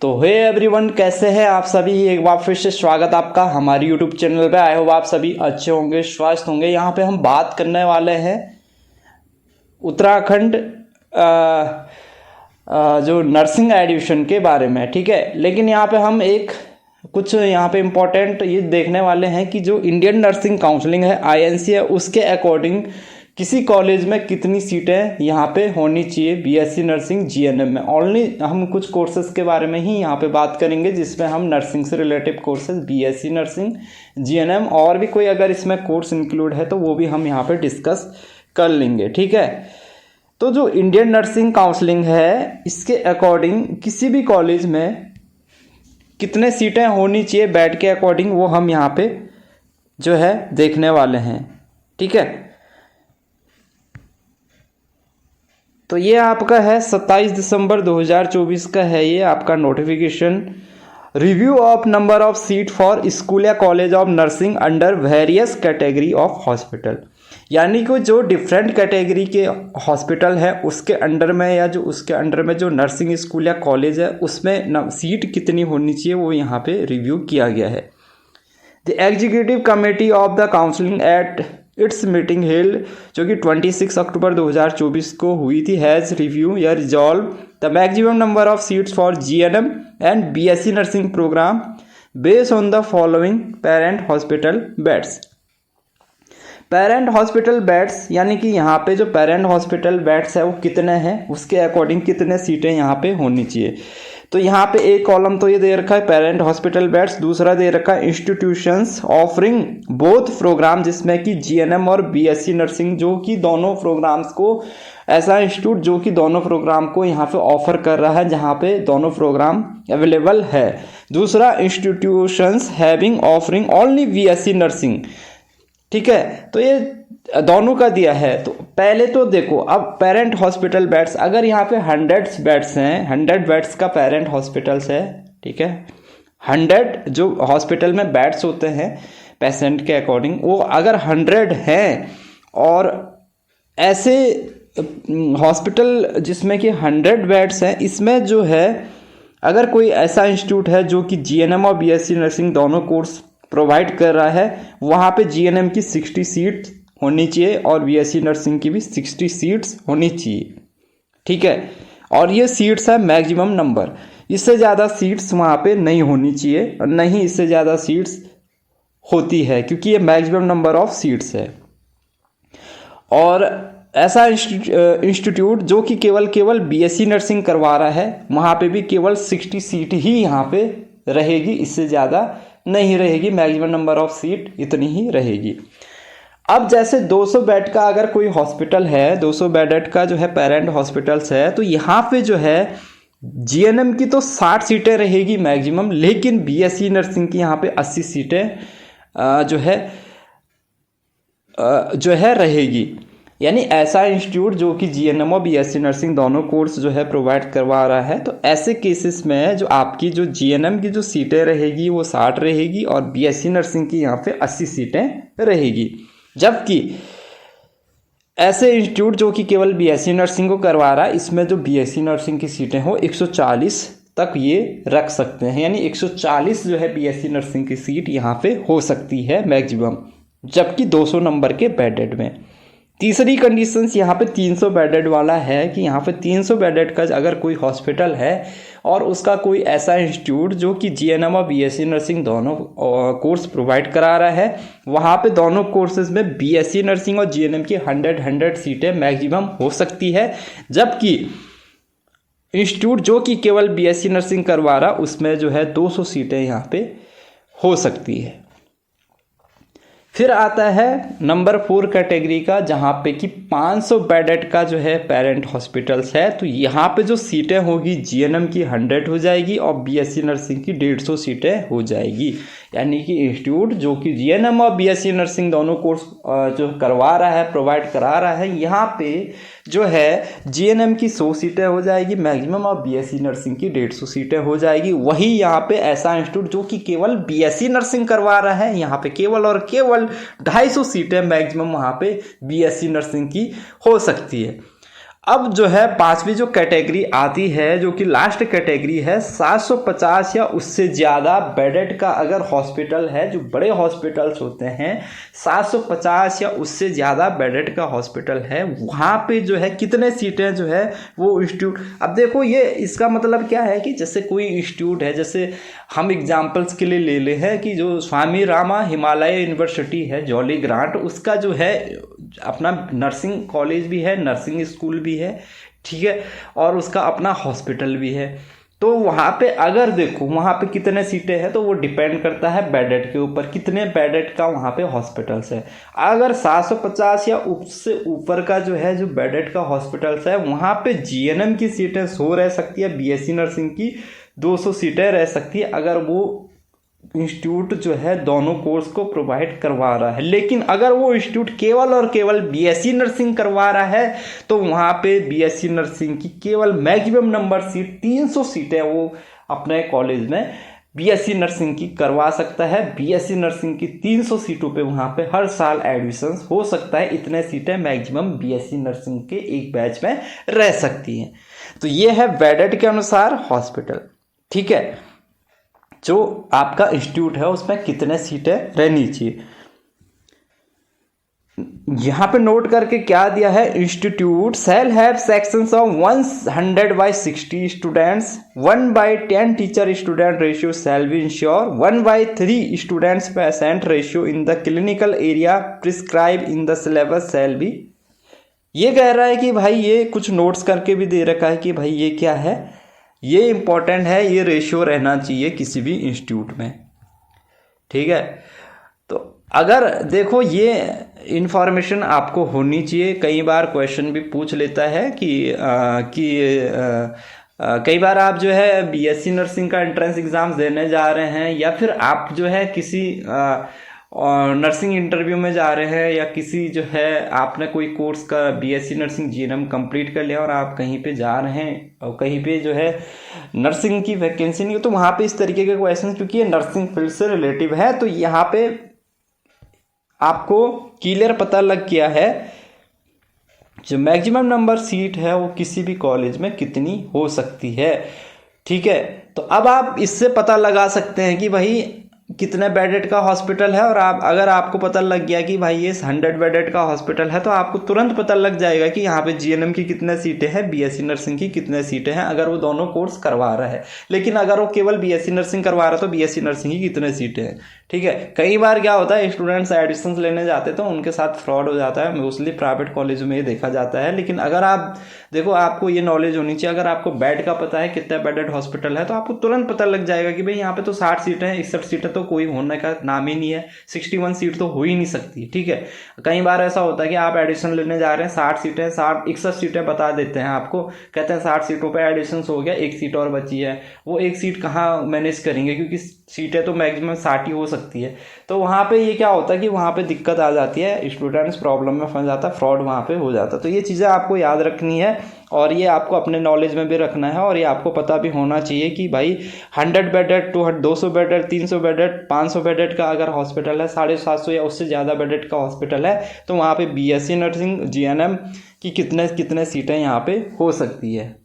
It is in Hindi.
तो हे एवरीवन, कैसे हैं आप सभी। एक बार फिर से स्वागत आपका हमारी यूट्यूब चैनल पे। आए हो आप सभी अच्छे होंगे, स्वस्थ होंगे। यहाँ पे हम बात करने वाले हैं उत्तराखंड जो नर्सिंग एडमिशन के बारे में, ठीक है। लेकिन यहाँ पे हम कुछ यहाँ पे इम्पोर्टेंट ये देखने वाले हैं कि जो इंडियन नर्सिंग काउंसिलिंग है, INC है, उसके अकॉर्डिंग किसी कॉलेज में कितनी सीटें यहाँ पे होनी चाहिए BSc नर्सिंग GNM में। ओनली हम कुछ कोर्सेज के बारे में ही यहाँ पे बात करेंगे, जिसमें हम नर्सिंग से related courses BSc nursing GNM और भी कोई अगर इसमें कोर्स इंक्लूड है तो वो भी हम यहाँ पे डिस्कस कर लेंगे, ठीक है। तो जो इंडियन नर्सिंग काउंसिलिंग है, इसके अकॉर्डिंग किसी भी कॉलेज में कितने सीटें होनी चाहिए बेड के अकॉर्डिंग, वो हम यहाँ पे जो है देखने वाले हैं, ठीक है। तो ये आपका है 27 दिसंबर 2024 का है ये आपका notification. Review of number of seat for school या college of nursing under various category of hospital, यानी कि जो डिफरेंट कैटेगरी के हॉस्पिटल है उसके अंडर में या जो उसके अंडर में जो नर्सिंग स्कूल या कॉलेज है उसमें सीट कितनी होनी चाहिए वो यहाँ पे रिव्यू किया गया है। The executive committee of the counselling at its meeting held, जो कि 26 अक्टूबर 2024 को हुई थी, हैज़ रिव्यू या resolve the maximum number of seats for GNM and BSc nursing programme based on the following parent hospital beds. Parent hospital beds यानी कि यहाँ पे जो पेरेंट हॉस्पिटल बेड्स है वो कितने हैं, उसके अकॉर्डिंग कितने सीटें यहाँ पे होनी चाहिए। तो यहाँ पे एक कॉलम तो ये दे रखा है पेरेंट हॉस्पिटल बेड्स, दूसरा दे रखा है इंस्टीट्यूशंस ऑफरिंग बोथ प्रोग्राम, जिसमें कि GNM और BSc नर्सिंग, जो कि दोनों प्रोग्राम्स को, ऐसा इंस्टीट्यूट जो कि दोनों प्रोग्राम को यहाँ पे ऑफर कर रहा है, जहाँ पे दोनों प्रोग्राम अवेलेबल है। दूसरा institutions having offering only BSc nursing, ठीक है। तो ये दोनों का दिया है। तो पहले तो देखो, अब पेरेंट हॉस्पिटल बेड्स, अगर यहाँ पे 100 बेड्स हैं, 100 बेड्स का पेरेंट हॉस्पिटल्स है, ठीक है। 100 जो हॉस्पिटल में बेड्स होते हैं पेशेंट के अकॉर्डिंग, वो अगर 100 हैं और ऐसे हॉस्पिटल जिसमें कि 100 बेड्स हैं, इसमें जो है अगर कोई ऐसा इंस्टीट्यूट है जो कि GNM और BSc नर्सिंग दोनों कोर्स प्रोवाइड कर रहा है, वहाँ पे GNM की 60 सीट होनी चाहिए और BSc नर्सिंग की भी 60 सीट्स होनी चाहिए, ठीक है। और ये सीट्स है मैक्सिमम नंबर, इससे ज़्यादा सीट्स वहाँ पे नहीं होनी चाहिए, और नहीं इससे ज़्यादा सीट्स होती है, क्योंकि ये मैक्सिमम नंबर ऑफ सीट्स है। और ऐसा इंस्टीट्यूट जो कि केवल BSc नर्सिंग करवा रहा है, वहाँ पे भी केवल 60 सीट ही यहाँ पे रहेगी, इससे ज़्यादा नहीं रहेगी, मैक्सिमम नंबर ऑफ सीट इतनी ही रहेगी। अब जैसे 200 बेड का अगर कोई हॉस्पिटल है, 200 बेड का जो है पेरेंट हॉस्पिटल्स है, तो यहाँ पे जो है GNM की तो 60 सीटें रहेगी मैक्सिमम, लेकिन BSc नर्सिंग की यहाँ पे 80 सीटें जो है रहेगी। यानी ऐसा इंस्टीट्यूट जो कि GNM और BSc नर्सिंग दोनों कोर्स जो है प्रोवाइड करवा रहा है, तो ऐसे केसेस में जो आपकी जो GNM की जो सीटें रहेगी वो 60 रहेगी और BSc नर्सिंग की यहाँ पे 80 सीटें रहेगी। जबकि ऐसे इंस्टीट्यूट जो कि केवल BSc नर्सिंग को करवा रहा है, इसमें जो BSc नर्सिंग की सीटें हो 140 तक ये रख सकते हैं, यानी 140 जो है BSc नर्सिंग की सीट यहाँ पे हो सकती है मैक्सिमम, जबकि 200 नंबर के बेडेड में। तीसरी कंडीशंस यहाँ पे 300 बेडेड वाला है कि यहाँ पे 300 बेडेड का अगर कोई हॉस्पिटल है और उसका कोई ऐसा इंस्टीट्यूट जो कि GNM और BSc नर्सिंग दोनों कोर्स प्रोवाइड करा रहा है, वहाँ पे दोनों कोर्सेज में BSc नर्सिंग और GNM की 100 सीटें मैक्सिमम हो सकती है, जबकि इंस्टीट्यूट जो कि केवल BSc नर्सिंग करवा रहा उसमें जो है 200 सीटें यहाँ पे हो सकती है। फिर आता है नंबर 4 कैटेगरी का, जहाँ पे कि 500 बेडेड का जो है पेरेंट हॉस्पिटल्स है, तो यहाँ पे जो सीटें होगी GNM की 100 हो जाएगी और BSc नर्सिंग की 150 सीटें हो जाएगी। यानी कि इंस्टीट्यूट जो कि GNM और BSc नर्सिंग दोनों कोर्स जो करवा रहा है, प्रोवाइड करा रहा है, यहाँ पे जो है GNM की 100 सीटें हो जाएगी मैक्सिमम और BSc नर्सिंग की 150 सीटें हो जाएगी। वही यहाँ पे ऐसा इंस्टीट्यूट जो कि केवल BSc नर्सिंग करवा रहा है, यहाँ पे केवल और केवल 250 सीटें मैक्सिमम वहाँ पे BSc नर्सिंग की हो सकती है। अब जो है पांचवी जो कैटेगरी आती है, जो कि लास्ट कैटेगरी है, 750 या उससे ज़्यादा बेडेड का अगर हॉस्पिटल है, जो बड़े हॉस्पिटल्स होते हैं 750 या उससे ज़्यादा बेडेड का हॉस्पिटल है, वहाँ पे जो है कितने सीटें जो है वो इंस्टीट्यूट। अब देखो ये इसका मतलब क्या है कि जैसे कोई इंस्टीट्यूट है, जैसे हम एग्जाम्पल्स के लिए ले ले हैं कि जो स्वामी रामा हिमालय यूनिवर्सिटी है जॉली ग्रांट, उसका जो है अपना नर्सिंग कॉलेज भी है, नर्सिंग स्कूल भी है, ठीक है, और उसका अपना हॉस्पिटल भी है। तो वहाँ पे अगर देखो वहाँ पे कितने सीटें हैं, तो वो डिपेंड करता है बेडेड के ऊपर, कितने बेडेड का वहाँ पे हॉस्पिटल्स है। अगर 750 या उससे ऊपर का जो है जो बेडेड का हॉस्पिटल्स है, वहाँ पे जीएनएम की सीटें 100 रह सकती है, बीएससी नर्सिंग की 200 सीटें रह सकती है, अगर वो इंस्टीट्यूट जो है दोनों कोर्स को प्रोवाइड करवा रहा है। लेकिन अगर वो इंस्टीट्यूट केवल और केवल बीएससी नर्सिंग करवा रहा है, तो वहाँ पे बीएससी नर्सिंग की केवल मैक्सिमम नंबर सीट 300 सीटें वो अपने कॉलेज में बीएससी नर्सिंग की करवा सकता है। बीएससी नर्सिंग की 300 सीटों पे वहाँ पे हर साल एडमिशन हो सकता है, इतने सीटें मैक्सिमम बीएससी नर्सिंग के एक बैच में रह सकती हैं। तो ये है बेडेड के अनुसार हॉस्पिटल, ठीक है, जो आपका इंस्टीट्यूट है उसमें कितने सीटें रहनी चाहिए। यहाँ पे नोट करके क्या दिया है, institute shall have sections of 100/60 students, 1/10 teacher student ratio shall be ensure, 1/3 students patient ratio in the clinical area prescribe in the syllabus shall be. ये कह रहा है कि भाई ये कुछ नोट्स करके भी दे रखा है कि भाई ये क्या है, ये इंपॉर्टेंट है, ये रेशियो रहना चाहिए किसी भी इंस्टीट्यूट में, ठीक है। तो अगर देखो ये इंफॉर्मेशन आपको होनी चाहिए। कई बार क्वेश्चन भी पूछ लेता है कि कई बार आप जो है बीएससी नर्सिंग का एंट्रेंस एग्ज़ाम देने जा रहे हैं, या फिर आप जो है किसी और नर्सिंग इंटरव्यू में जा रहे हैं, या किसी जो है आपने कोई कोर्स का बीएससी नर्सिंग जीएनएम कंप्लीट कर लिया और आप कहीं पे जा रहे हैं और कहीं पे जो है नर्सिंग की वैकेंसी नहीं हो, तो वहाँ पे इस तरीके के क्वेश्चन, क्योंकि ये नर्सिंग फील्ड से रिलेटिव है, तो यहाँ पे आपको क्लियर पता लग गया है जो मैक्सिमम नंबर सीट है वो किसी भी कॉलेज में कितनी हो सकती है, ठीक है। तो अब आप इससे पता लगा सकते हैं कि भाई कितने बेडेड का हॉस्पिटल है, और आप अगर आपको पता लग गया कि भाई ये 100 बेडेड का हॉस्पिटल है, तो आपको तुरंत पता लग जाएगा कि यहाँ पे जीएनएम की कितने सीटें हैं, बीएससी नर्सिंग की कितने सीटें हैं, अगर वो दोनों कोर्स करवा रहा है। लेकिन अगर वो केवल बीएससी नर्सिंग करवा रहा है तो बीएससी नर्सिंग की कितने सीटें हैं, ठीक है। कई बार क्या होता है स्टूडेंट्स एडमिशन लेने जाते हैं तो उनके साथ फ्रॉड हो जाता है, मोस्टली प्राइवेट कॉलेजों में ये देखा जाता है। लेकिन अगर आप देखो, आपको ये नॉलेज होनी चाहिए, अगर आपको बेड का पता है कितना बेडेड हॉस्पिटल है, तो आपको तुरंत पता लग जाएगा कि भाई यहाँ पे तो 60 सीटें हैं, 61 सीटें तो कोई होने का नाम ही नहीं है, 61 सीट तो हो ही नहीं सकती, ठीक है। कई बार ऐसा होता है कि आप एडिशन लेने जा रहे हैं, 60 सीटें 61 सीटें बता देते हैं आपको, कहते हैं 60 सीटों पर एडिशन हो गया, एक सीट और बची है, वो एक सीट कहाँ मैनेज करेंगे, क्योंकि सीटें तो मैक्सिमम 60 ही हो सकती है। तो वहाँ पे ये क्या होता है कि वहाँ पे दिक्कत आ जाती है, स्टूडेंट्स प्रॉब्लम में फंस जाता है, फ्रॉड वहाँ पे हो जाता है। तो ये चीज़ें आपको याद रखनी है, और ये आपको अपने नॉलेज में भी रखना है, और ये आपको पता भी होना चाहिए कि भाई 100 बेडेड, 200 बेडेड, 300 बेडेड, 500 बेडेड का अगर हॉस्पिटल है, 750 या उससे ज़्यादा बेडेड का हॉस्पिटल है, तो वहाँ पे बीएससी नर्सिंग जीएनएम की कितने सीटें यहाँ पे हो सकती है।